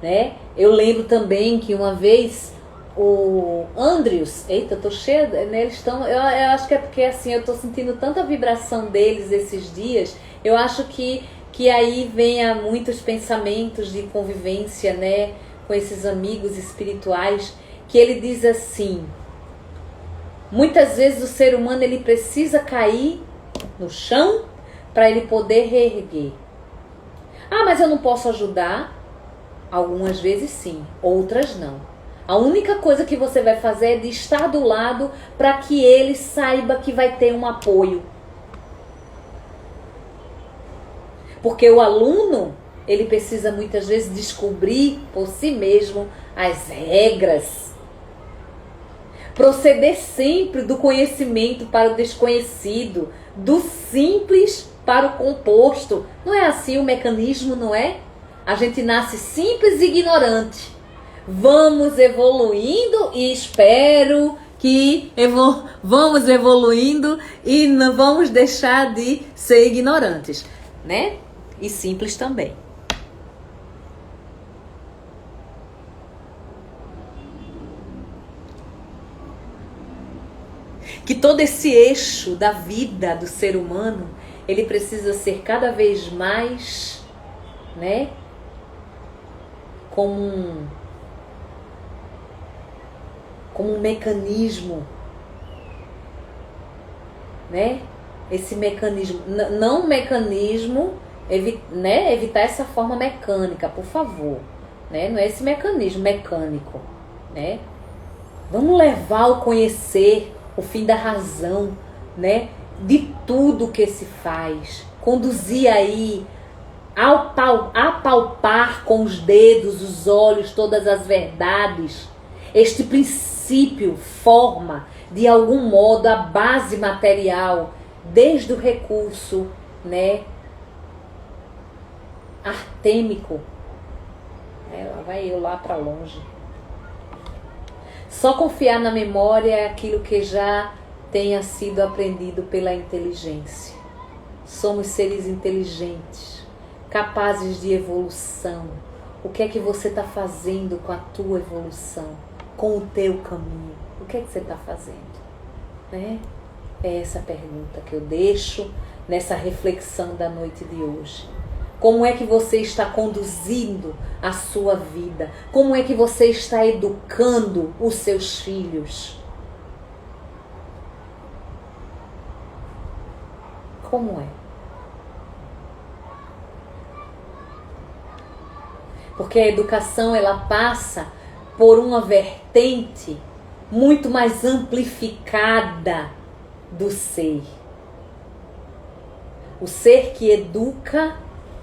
né? Eu lembro também que uma vez o Andrews, eita, eu tô cheia, né? Eles estão, eu acho que é porque assim, eu tô sentindo tanta vibração deles esses dias, eu acho que aí venha muitos pensamentos de convivência, né? Com esses amigos espirituais, que ele diz assim, muitas vezes o ser humano ele precisa cair no chão para ele poder reerguer. Ah, mas eu não posso ajudar? Algumas vezes sim, outras não. A única coisa que você vai fazer é de estar do lado para que ele saiba que vai ter um apoio. Porque o aluno, ele precisa muitas vezes descobrir por si mesmo as regras. Proceder sempre do conhecimento para o desconhecido, do simples para o composto. Não é assim o mecanismo, não é? A gente nasce simples e ignorante. Vamos evoluindo e espero que vamos evoluindo e não vamos deixar de ser ignorantes, né? E simples também. Que todo esse eixo da vida do ser humano, ele precisa ser cada vez mais, né, como um mecanismo, né? Esse mecanismo, não um mecanismo, né, evitar essa forma mecânica, por favor, né? Não é esse mecanismo mecânico, né? Vamos levar o conhecer, o fim da razão, né? De tudo que se faz. Conduzir aí, apalpar com os dedos, os olhos, todas as verdades. Este princípio forma, de algum modo, a base material, desde o recurso, né, artêmico. Lá vai eu lá para longe. Só confiar na memória é aquilo que já tenha sido aprendido pela inteligência. Somos seres inteligentes, capazes de evolução. O que é que você está fazendo com a tua evolução? Com o teu caminho? O que é que você está fazendo? Né? É essa pergunta que eu deixo nessa reflexão da noite de hoje. Como é que você está conduzindo a sua vida? Como é que você está educando os seus filhos? Como é? Porque a educação, ela passa por uma vertente muito mais amplificada do ser. O ser que educa,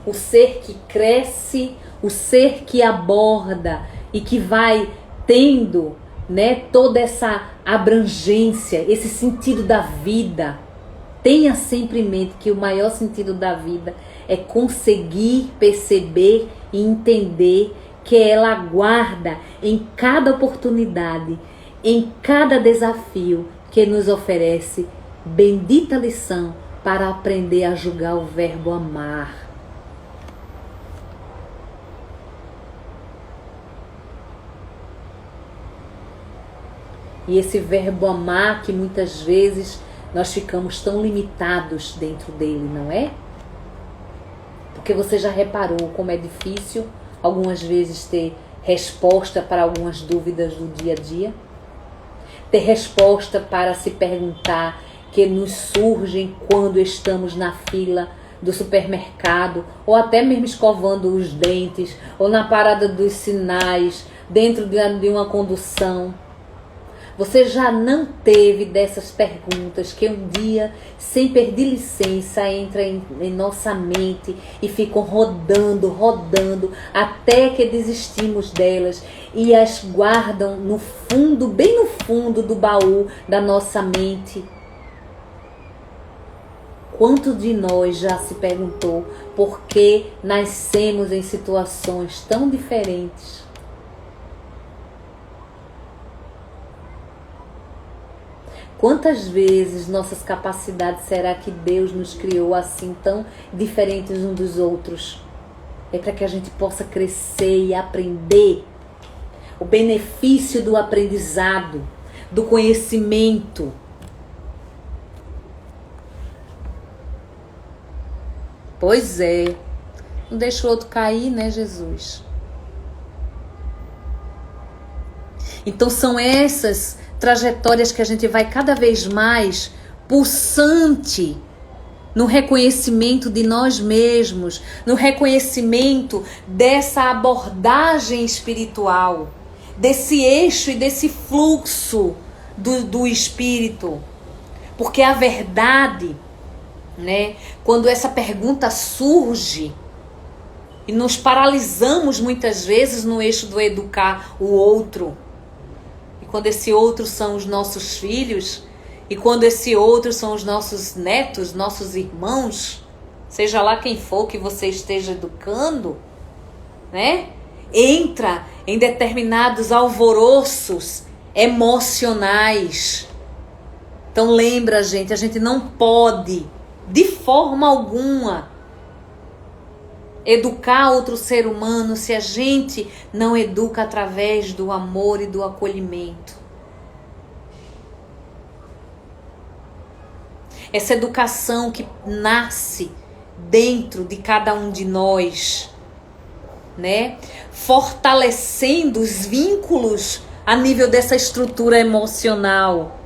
o ser que cresce, o ser que aborda e que vai tendo, né, toda essa abrangência, esse sentido da vida. Tenha sempre em mente que o maior sentido da vida é conseguir perceber e entender que ela guarda em cada oportunidade, em cada desafio que nos oferece bendita lição para aprender a julgar o verbo amar. E esse verbo amar que muitas vezes nós ficamos tão limitados dentro dele, não é? Porque você já reparou como é difícil algumas vezes ter resposta para algumas dúvidas do dia a dia? Ter resposta para se perguntar que nos surgem quando estamos na fila do supermercado, ou até mesmo escovando os dentes, ou na parada dos sinais, dentro de uma condução. Você já não teve dessas perguntas que um dia, sem perder licença, entra em nossa mente e ficam rodando, até que desistimos delas e as guardam no fundo, bem no fundo do baú da nossa mente? Quanto de nós já se perguntou por que nascemos em situações tão diferentes? Quantas vezes nossas capacidades, será que Deus nos criou assim, tão diferentes uns dos outros? É para que a gente possa crescer e aprender. O benefício do aprendizado, do conhecimento. Pois é. Não deixa o outro cair, né, Jesus? Então são essas trajetórias que a gente vai cada vez mais pulsante no reconhecimento de nós mesmos, no reconhecimento dessa abordagem espiritual, desse eixo e desse fluxo do espírito. Porque a verdade, né, quando essa pergunta surge e nos paralisamos muitas vezes no eixo do educar o outro, quando esse outro são os nossos filhos, e quando esse outro são os nossos netos, nossos irmãos, seja lá quem for que você esteja educando, né? Entra em determinados alvoroços emocionais. Então lembra, gente, a gente não pode, de forma alguma, educar outro ser humano se a gente não educa através do amor e do acolhimento. Essa educação que nasce dentro de cada um de nós, né? Fortalecendo os vínculos a nível dessa estrutura emocional,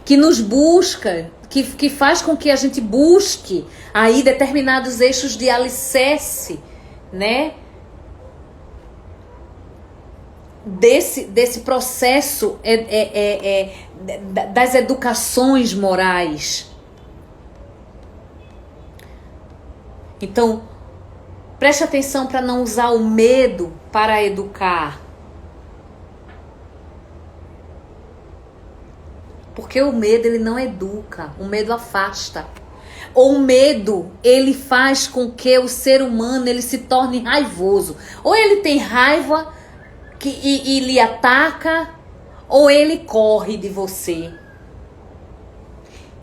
que nos busca, que faz com que a gente busque aí determinados eixos de alicerce, né? Desse processo das educações morais. Então, preste atenção para não usar o medo para educar. Porque o medo, ele não educa, o medo afasta. Ou o medo, ele faz com que o ser humano ele se torne raivoso. Ou ele tem raiva e lhe ataca, ou ele corre de você.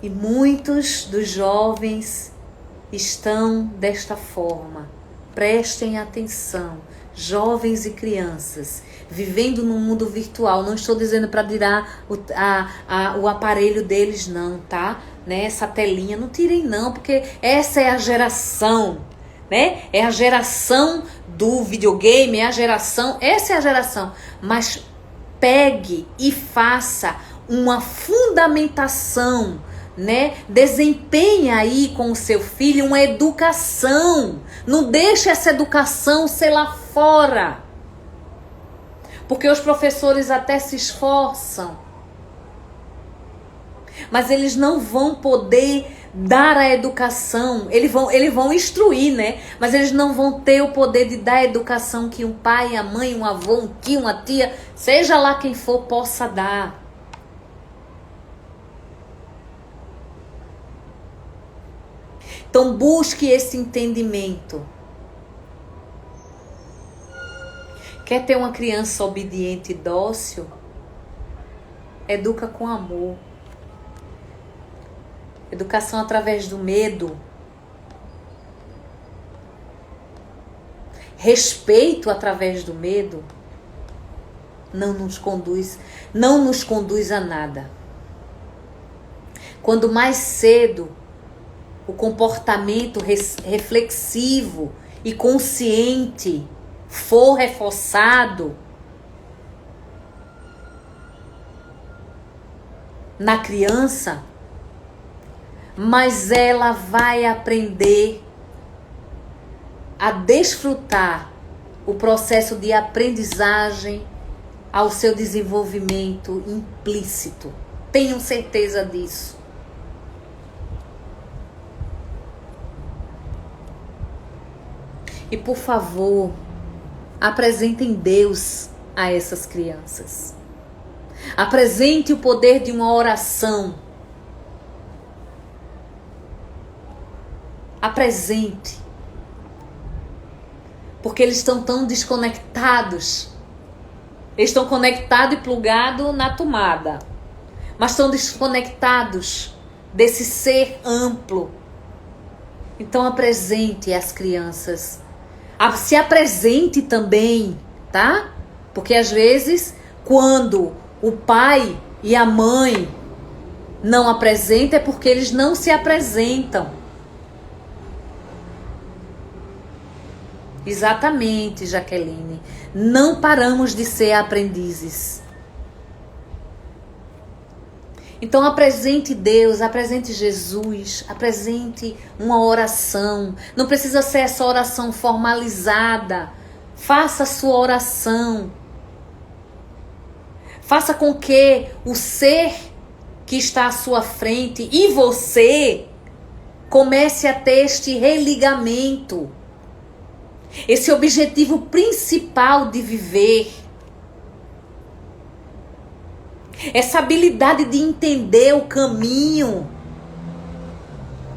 E muitos dos jovens estão desta forma. Prestem atenção, jovens e crianças, vivendo no mundo virtual. Não estou dizendo para tirar o aparelho deles, não, tá? Né? Essa telinha, não tirem não, porque essa é a geração, né? É a geração do videogame, essa é a geração. Mas pegue e faça uma fundamentação, né? Desempenhe aí com o seu filho uma educação. Não deixe essa educação ser lá fora. Porque os professores até se esforçam, mas eles não vão poder dar a educação. Eles vão instruir, né? Mas eles não vão ter o poder de dar a educação que um pai, a mãe, um avô, um tio, uma tia, seja lá quem for, possa dar. Então busque esse entendimento. Quer ter uma criança obediente e dócil? Educa com amor. Educação através do medo. Respeito através do medo não nos conduz a nada. Quando mais cedo o comportamento reflexivo e consciente for reforçado na criança, mas ela vai aprender a desfrutar o processo de aprendizagem ao seu desenvolvimento implícito. Tenham certeza disso. E por favor, apresentem Deus a essas crianças. Apresente o poder de uma oração. Apresente. Porque eles estão tão desconectados. Eles estão conectados e plugados na tomada. Mas estão desconectados desse ser amplo. Então apresente as crianças. Se apresente também, tá? Porque às vezes, quando o pai e a mãe não apresentam, é porque eles não se apresentam. Exatamente, Jaqueline. Não paramos de ser aprendizes. Então apresente Deus, apresente Jesus, apresente uma oração. Não precisa ser essa oração formalizada. Faça a sua oração. Faça com que o ser que está à sua frente e você comece a ter este religamento. Esse objetivo principal de viver. Essa habilidade de entender o caminho.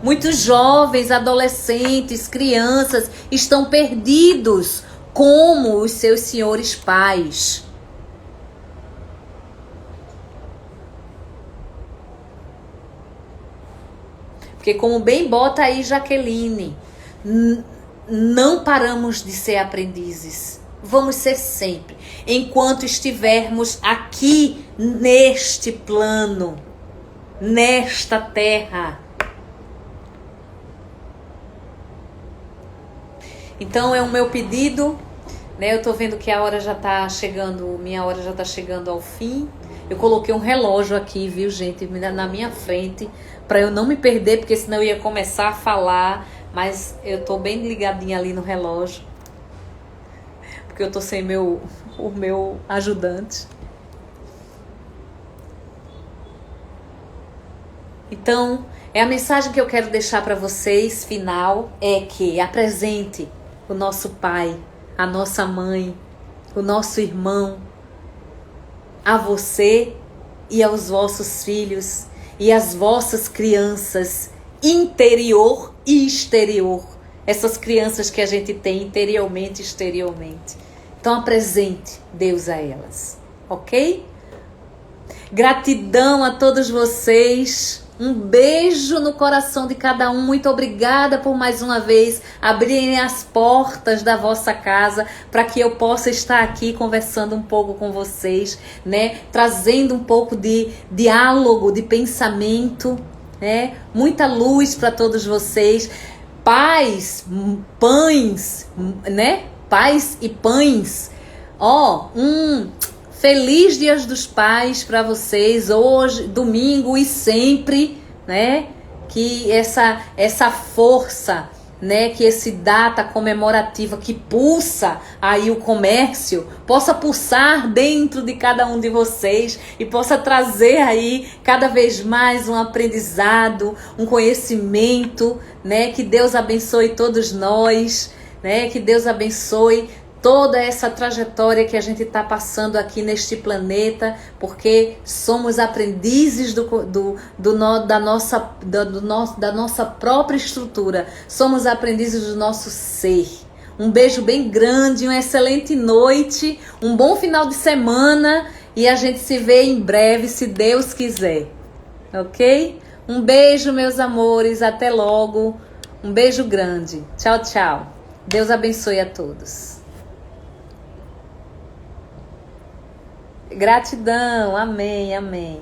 Muitos jovens, adolescentes, crianças estão perdidos como os seus senhores pais. Porque como bem bota aí Jaqueline, não paramos de ser aprendizes. Vamos ser sempre, enquanto estivermos aqui neste plano, nesta terra. Então é o meu pedido, né? Eu tô vendo que a hora já tá chegando, minha hora já tá chegando ao fim. Eu coloquei um relógio aqui, viu, gente, na minha frente, para eu não me perder, porque senão eu ia começar a falar, mas eu tô bem ligadinha ali no relógio, porque eu tô sem o meu ajudante. Então, a mensagem que eu quero deixar para vocês, final, é que apresente o nosso pai, a nossa mãe, o nosso irmão, a você e aos vossos filhos e às vossas crianças, interior e exterior. Essas crianças que a gente tem interiormente e exteriormente. Então apresente Deus a elas, ok? Gratidão a todos vocês. Um beijo no coração de cada um. Muito obrigada por mais uma vez abrirem as portas da vossa casa para que eu possa estar aqui conversando um pouco com vocês, né? Trazendo um pouco de diálogo, de pensamento, né? Muita luz para todos vocês. Pais, pães, né? Pais e pães. Feliz Dia dos Pais para vocês, hoje, domingo e sempre, né? Que essa força, né? Que esse data comemorativa que pulsa aí o comércio, possa pulsar dentro de cada um de vocês e possa trazer aí cada vez mais um aprendizado, um conhecimento, né? Que Deus abençoe todos nós, né? Que Deus abençoe toda essa trajetória que a gente está passando aqui neste planeta, porque somos aprendizes da nossa própria estrutura, somos aprendizes do nosso ser. Um beijo bem grande, uma excelente noite, um bom final de semana e a gente se vê em breve, se Deus quiser, ok? Um beijo, meus amores, até logo, um beijo grande, tchau, tchau, Deus abençoe a todos. Gratidão, amém, amém.